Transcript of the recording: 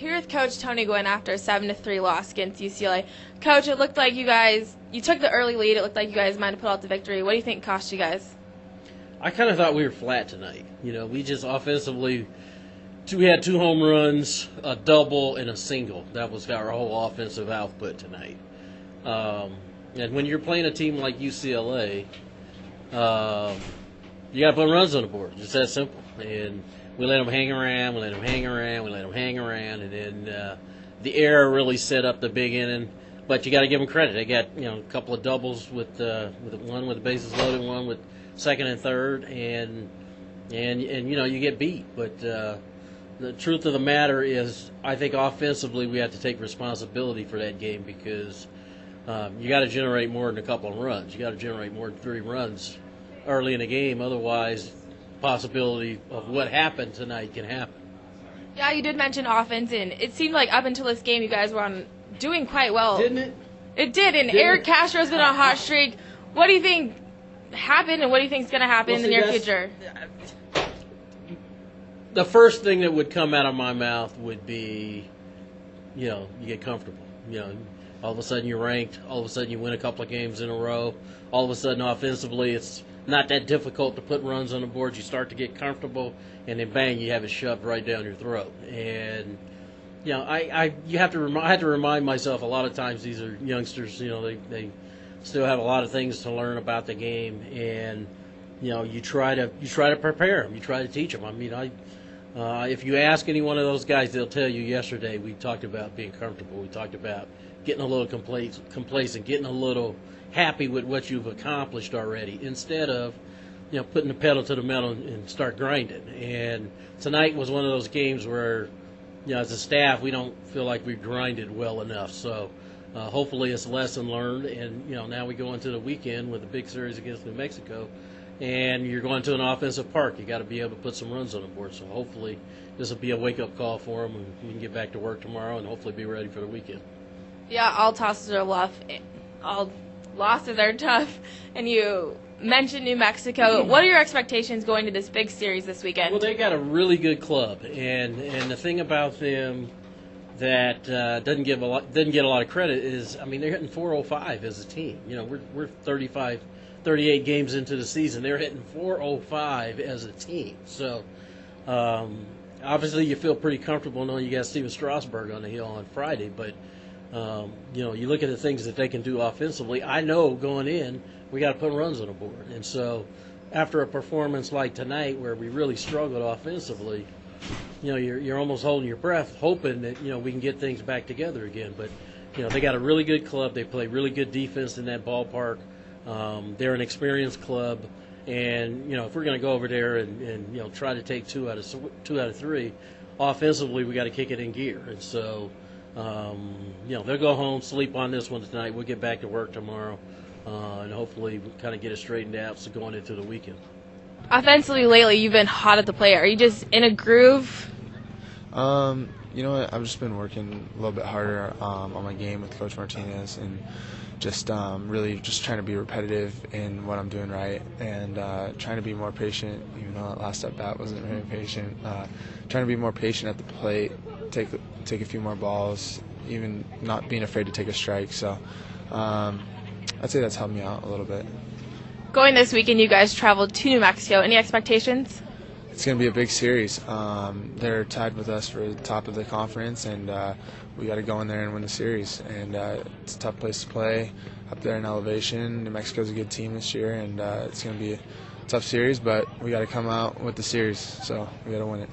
Here with Coach Tony Gwynn after a 7-3 loss against UCLA. Coach, it looked like you took the early lead. It looked like you guys might have put out the victory. What do you think cost you guys? I kind of thought we were flat tonight. We just offensively, we had 2 home runs, a double, and a single. That was our whole offensive output tonight. And when you're playing a team like UCLA, you got to put runs on the board. Just that simple. And we let them hang around, and then the error really set up the big inning. But you got to give them credit. They got a couple of doubles with one with the bases loaded, one with second and third, and you get beat. But the truth of the matter is, I think offensively we have to take responsibility for that game because you got to generate more than a couple of runs. You got to generate more than 3 runs early in the game. Otherwise, possibility of what happened tonight can happen. Yeah, you did mention offense, and it seemed like up until this game you guys were doing quite well. Didn't it? It did, and Eric Castro's been on a hot streak. What do you think happened, and what do you think is going to happen in the near future? The first thing that would come out of my mouth would be, you get comfortable. All of a sudden you're ranked. All of a sudden you win a couple of games in a row. All of a sudden offensively it's not that difficult to put runs on the board. You start to get comfortable, and then bang, you have it shoved right down your throat. And I have to remind myself a lot of times these are youngsters. They still have a lot of things to learn about the game, and you try to prepare them. You try to teach them. I mean, if you ask any one of those guys, they'll tell you yesterday we talked about being comfortable. We talked about getting a little complacent, getting a little happy with what you've accomplished already, instead of putting the pedal to the metal and start grinding. And tonight was one of those games where as a staff we don't feel like we've grinded well enough. So hopefully it's a lesson learned, and now we go into the weekend with a big series against New Mexico, and you're going to an offensive park. You got to be able to put some runs on the board. So hopefully this will be a wake-up call for them, and we can get back to work tomorrow and hopefully be ready for the weekend. Yeah, all tosses are rough. All losses are tough. And you mentioned New Mexico. What are your expectations going to this big series this weekend? Well, they got a really good club, and the thing about them that doesn't get a lot of credit is, they're hitting .405 as a team. We're 38 games into the season. They're hitting .405 as a team. So obviously you feel pretty comfortable knowing you got Steven Strasburg on the hill on Friday, but you look at the things that they can do offensively. I know going in, we got to put runs on the board. And so after a performance like tonight where we really struggled offensively, you're almost holding your breath, hoping that, we can get things back together again. But, they got a really good club. They play really good defense in that ballpark. They're an experienced club. And, if we're going to go over there and try to take 2 out of 3, offensively we got to kick it in gear. And so they'll go home, sleep on this one tonight. We'll get back to work tomorrow, and hopefully we'll kind of get it straightened out so going into the weekend. Offensively lately, you've been hot at the plate. Are you just in a groove? You know what? I've just been working a little bit harder on my game with Coach Martinez, and just really just trying to be repetitive in what I'm doing right, and trying to be more patient, even though that last at-bat wasn't very patient. Trying to be more patient at the plate, take a few more balls, even not being afraid to take a strike. So I'd say that's helped me out a little bit. Going this weekend, you guys traveled to New Mexico. Any expectations? It's going to be a big series. They're tied with us for the top of the conference, and we got to go in there and win the series. And it's a tough place to play up there in elevation. New Mexico's a good team this year, and it's going to be a tough series, but we got to come out with the series, so we got to win it.